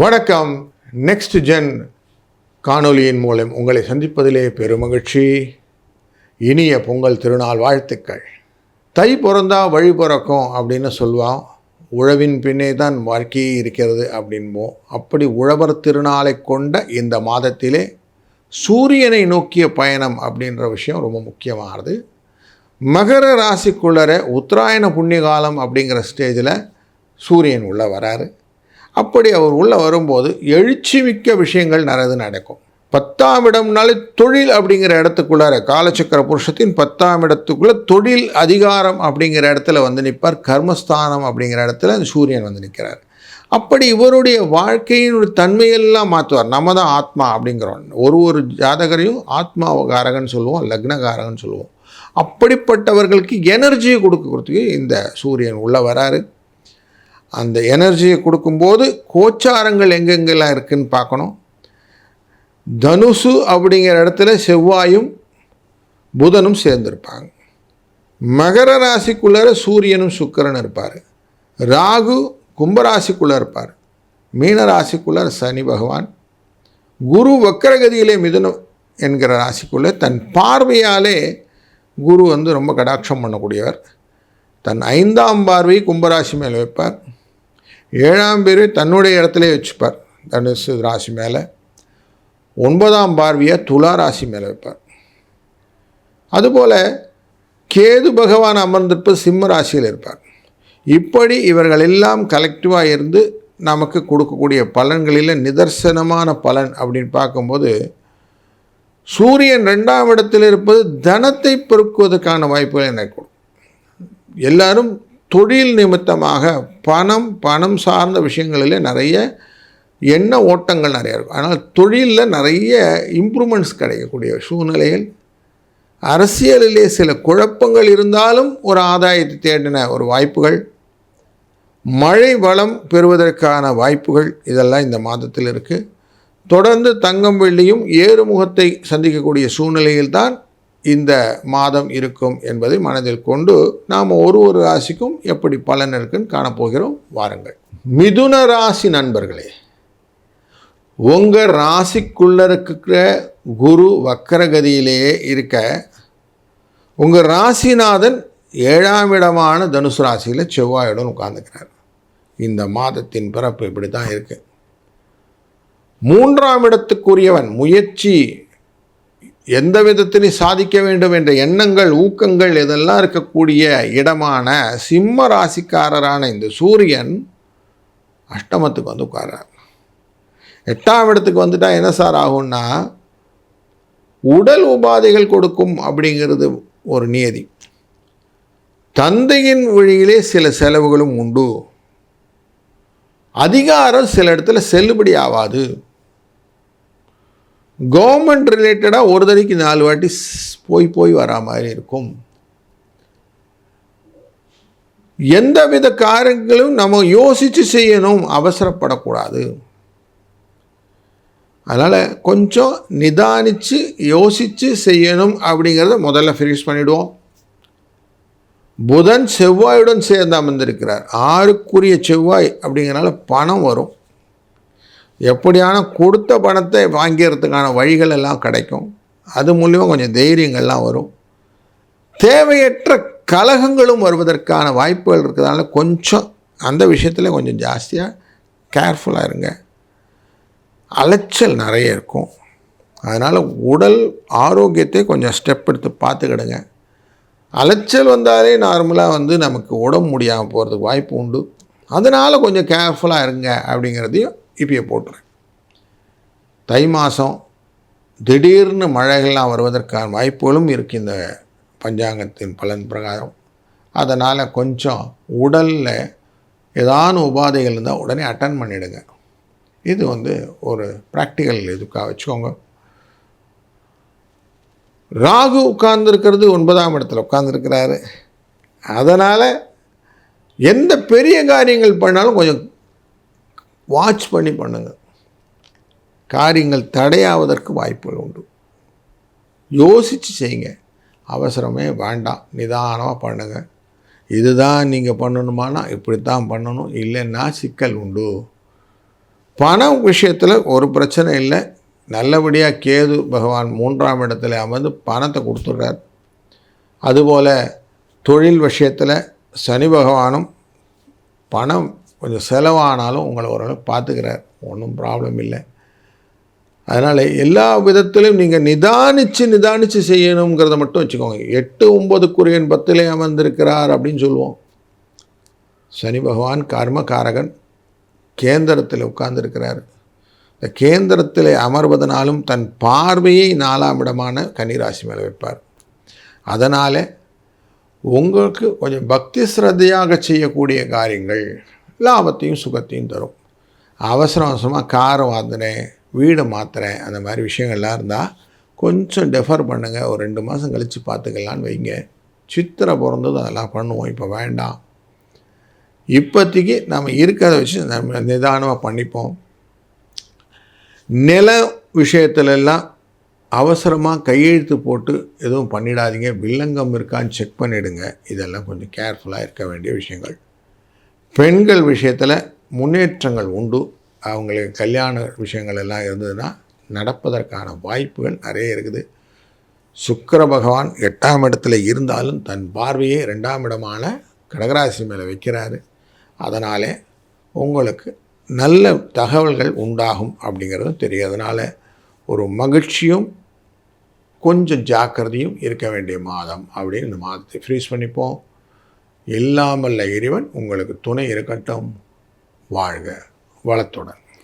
வணக்கம். Next gen காணொலியின் மூலம் உங்களை சந்திப்பதிலே பெருமகிழ்ச்சி. இனிய பொங்கல் திருநாள் வாழ்த்துக்கள். தை பிறந்தா வழி பிறக்கும் அப்படின்னு சொல்லுவோம். உழவின் பின்னே தான் வாழ்க்கையே இருக்கிறது அப்படின்போம். அப்படி உழவர் திருநாளை கொண்ட இந்த மாதத்திலே சூரியனை நோக்கிய பயணம் அப்படின்ற விஷயம் ரொம்ப முக்கியமானது. மகர ராசிக்குள்ளர உத்தராயண புண்ணிய காலம் அப்படிங்கிற ஸ்டேஜில் சூரியன் உள்ளே வராரு. அப்படி அவர் உள்ளே வரும்போது எழுச்சி மிக்க விஷயங்கள் நிறைய நடக்கும். 10ஆம் இடம்னாலே தொழில் அப்படிங்கிற இடத்துக்குள்ளார காலச்சக்கர புருஷத்தின் 10ஆம் இடத்துக்குள்ளே தொழில் அதிகாரம் அப்படிங்கிற இடத்துல வந்து நிற்பார். கர்மஸ்தானம் அப்படிங்கிற இடத்துல அந்த சூரியன் வந்து நிற்கிறார். அப்படி இவருடைய வாழ்க்கையினுடைய தன்மையெல்லாம் மாற்றுவார். நம்ம தான் ஆத்மா அப்படிங்கிறோம். ஒரு ஜாதகரையும் ஆத்மாவகாரகன் சொல்லுவோம், லக்னகாரகன் சொல்லுவோம். அப்படிப்பட்டவர்களுக்கு எனர்ஜியை கொடுக்கறதுக்கு இந்த சூரியன் உள்ளே வராரு. அந்த எனர்ஜியை கொடுக்கும்போது கோச்சாரங்கள் எங்கெங்கெல்லாம் இருக்குதுன்னு பார்க்கணும். தனுசு அப்படிங்கிற இடத்துல செவ்வாயும் புதனும் சேர்ந்துருப்பாங்க. மகர ராசிக்குள்ளார சூரியனும் சுக்கிரனும் இருப்பார். ராகு கும்பராசிக்குள்ளே இருப்பார். மீன ராசிக்குள்ளார சனி பகவான். குரு வக்கரகதியிலே மிதுனம் என்கிற ராசிக்குள்ளே தன் பார்வையாலே குரு வந்து ரொம்ப கடாட்சம் பண்ணக்கூடியவர். தன் 5ஆம் பார்வை கும்பராசி மேலே வைப்பார். 7ஆம் பேர் தன்னுடைய இடத்துல வச்சுப்பார் தனுசு ராசி மேலே. 9ஆம் பார்வையை துலா ராசி மேலே வைப்பார். அதுபோல் கேது பகவான் அமர்ந்திருப்பது சிம்ம ராசியில் இருப்பார். இப்படி இவர்கள் எல்லாம் கலெக்டிவாக இருந்து நமக்கு கொடுக்கக்கூடிய பலன்களில் நிதர்சனமான பலன் அப்படின்னு பார்க்கும்போது சூரியன் 2ஆம் இடத்தில் இருப்பது தனத்தை பெருக்குவதற்கான வாய்ப்புகள் எனக்கு கொடுக்கும். எல்லாரும் தொழில் நிமித்தமாக பணம் சார்ந்த விஷயங்களில் நிறைய எண்ண ஓட்டங்கள் நிறையா இருக்கும். ஆனால் தொழிலில் நிறைய இம்ப்ரூவ்மெண்ட்ஸ் கிடைக்கக்கூடிய சூழ்நிலைகள், அரசியலிலே சில குழப்பங்கள் இருந்தாலும் ஒரு ஆதாயத்தை தேடின ஒரு வாய்ப்புகள், மழை வளம் பெறுவதற்கான வாய்ப்புகள் இதெல்லாம் இந்த மாதத்தில் இருக்குது. தொடர்ந்து தங்கம் வெள்ளியும் ஏறுமுகத்தை சந்திக்கக்கூடிய சூழ்நிலையில்தான் இந்த மாதம் இருக்கும் என்பதை மனதில் கொண்டு நாம் ஒரு ராசிக்கும் எப்படி பலன் இருக்குன்னு காணப்போகிறோம். வாருங்கள். மிதுன ராசி நண்பர்களே, உங்கள் ராசிக்குள்ளே இருக்கிற குரு வக்கரகதியிலேயே இருக்க உங்கள் ராசிநாதன் 7ஆம் இடமான தனுசு ராசியில் செவ்வாயுடன் உட்கார்ந்துக்கிறார். இந்த மாதத்தின் பிறப்பு இப்படி தான் இருக்குது. 3ஆம் இடத்துக்குரியவன் முயற்சி, எந்த விதத்திலையும் சாதிக்க வேண்டும் என்ற எண்ணங்கள் ஊக்கங்கள் இதெல்லாம் இருக்கக்கூடிய இடமான சிம்ம ராசிக்காரரான இந்த சூரியன் அஷ்டமத்துக்கு வந்து உட்கார்றார். 8ஆம் இடத்துக்கு வந்துட்டால் என்ன சார் ஆகும்னா உடல் உபாதைகள் கொடுக்கும் அப்படிங்கிறது ஒரு நியதி. தந்தையின் வழியிலே சில செலவுகளும் உண்டு. அதிகாரம் சில இடத்துல செல்லுபடி ஆகாது. கவர்மெண்ட் ரிலேட்டடாக ஒரு தடவைக்கு 4 வாட்டி போய் வரா மாதிரி இருக்கும். எந்தவித காரியங்களும் நம்ம யோசித்து செய்யணும், அவசரப்படக்கூடாது. அதனால் கொஞ்சம் நிதானித்து யோசித்து செய்யணும் அப்படிங்கிறத முதல்ல ஃபினிஷ் பண்ணிவிடுவோம். புதன் செவ்வாயுடன் சேர்ந்து அமர்ந்திருக்கிறார். 6க்குரிய செவ்வாய் அப்படிங்கிறனால பணம் வரும். எப்படியான கொடுத்த பணத்தை வாங்கிறதுக்கான வழிகள் எல்லாம் கிடைக்கும். அது மூலிமா கொஞ்சம் தைரியங்கள்லாம் வரும். தேவையற்ற கலகங்களும் வருவதற்கான வாய்ப்புகள் இருக்கிறதுனால கொஞ்சம் அந்த விஷயத்தில் கொஞ்சம் ஜாஸ்தியாக கேர்ஃபுல்லாக இருங்க. அலைச்சல் நிறைய இருக்கும். அதனால் உடல் ஆரோக்கியத்தை கொஞ்சம் ஸ்டெப் எடுத்து பார்த்துக்கிடுங்க. அலைச்சல் வந்தாலே நார்மலாக வந்து நமக்கு உடம்பு முடியாமல் போகிறதுக்கு வாய்ப்பு உண்டு. அதனால் கொஞ்சம் கேர்ஃபுல்லாக இருங்க அப்படிங்கிறதையும் இப்பயே போட்டுறேன். தை மாதம் திடீர்னு மழைகள்லாம் வருவதற்கான வாய்ப்புகளும் இருக்குது இந்த பஞ்சாங்கத்தின் பலன் பிரகாரம். அதனால் கொஞ்சம் உடலில் ஏதான உபாதைகள் இருந்தால் உடனே அட்டன் பண்ணிவிடுங்க. இது வந்து ஒரு ப்ராக்டிக்கல் இதுக்காக வச்சுக்கோங்க. ராகு உட்கார்ந்துருக்கிறது 9ஆம் இடத்துல உட்கார்ந்துருக்கிறாரு. அதனால் எந்த பெரிய காரியங்கள் பண்ணாலும் கொஞ்சம் வாட்ச் பண்ணி பண்ணுங்கள். காரியங்கள் தடையாவதற்கு வாய்ப்புகள் உண்டு. யோசித்து செய்யுங்க. அவசரமே வேண்டாம், நிதானமாக பண்ணுங்கள். இதுதான் நீங்கள் பண்ணணுமானா இப்படித்தான் பண்ணணும், இல்லைன்னா சிக்கல் உண்டு. பணம் விஷயத்தில் ஒரு பிரச்சனை இல்லை. நல்லபடியாக கேது பகவான் 3ஆம் இடத்துல அமர்ந்து பணத்தை கொடுத்துட்றார். அதுபோல் தொழில் விஷயத்தில் சனி பகவானும் பணம் கொஞ்சம் செலவானாலும் உங்களை ஓரளவு பார்த்துக்கிறார். ஒன்றும் ப்ராப்ளம் இல்லை. அதனால் எல்லா விதத்திலும் நீங்கள் நிதானித்து செய்யணுங்கிறத மட்டும் வச்சுக்கோங்க. 8 9 10 அமர்ந்திருக்கிறார் அப்படின்னு சொல்லுவோம். சனி பகவான் கர்மகாரகன் கேந்திரத்தில் உட்கார்ந்துருக்கிறார். இந்த கேந்திரத்தில் அமர்வதனாலும் தன் பார்வையை 4ஆம் இடமான கன்னிராசி மேலே வைப்பார். அதனால் உங்களுக்கு கொஞ்சம் பக்தி ஸ்ரத்தையாக செய்யக்கூடிய காரியங்கள் லாபத்தையும் சுகத்தையும் தரும். அவசரமாக காரை மாற்றுறேன், வீடை மாற்றுறேன், அந்த மாதிரி விஷயங்கள்லாம் இருந்தால் கொஞ்சம் டெஃபர் பண்ணுங்கள். ஒரு 2 மாதம் கழித்து பார்த்துக்கலான்னு வைங்க. சித்திரை பிறந்தது அதெல்லாம் பண்ணுவோம், இப்போ வேண்டாம். இப்போதைக்கு நம்ம இருக்கிறத வச்சு நம்ம நிதானமாக பண்ணிப்போம். நில விஷயத்துலலாம் அவசரமாக கையெழுத்து போட்டு எதுவும் பண்ணிடாதீங்க. வில்லங்கம் இருக்கான்னு செக் பண்ணிவிடுங்க. இதெல்லாம் கொஞ்சம் கேர்ஃபுல்லாக இருக்க வேண்டிய விஷயங்கள். பெண்கள் விஷயத்தில் முன்னேற்றங்கள் உண்டு. அவங்களுக்கு கல்யாண விஷயங்கள் எல்லாம் இருந்ததுன்னா நடப்பதற்கான வாய்ப்புகள் நிறைய இருக்குது. சுக்கிர பகவான் 8ஆம் இடத்துல இருந்தாலும் தன் பார்வையை 2ஆம் இடமான கடகராசி மேலே வைக்கிறாரு. அதனால் உங்களுக்கு நல்ல தகவல்கள் உண்டாகும் அப்படிங்கிறதும் தெரியும். அதனால் ஒரு மகிழ்ச்சியும் கொஞ்சம் ஜாக்கிரதையும் இருக்க வேண்டிய மாதம் அப்படின்னு இந்த மாதத்தை ஃப்ரீஸ் பண்ணிப்போம். எல்லாமல்ல இறைவன் உங்களுக்கு துணை இருக்கட்டும். வாழ்க வளத்துடன்.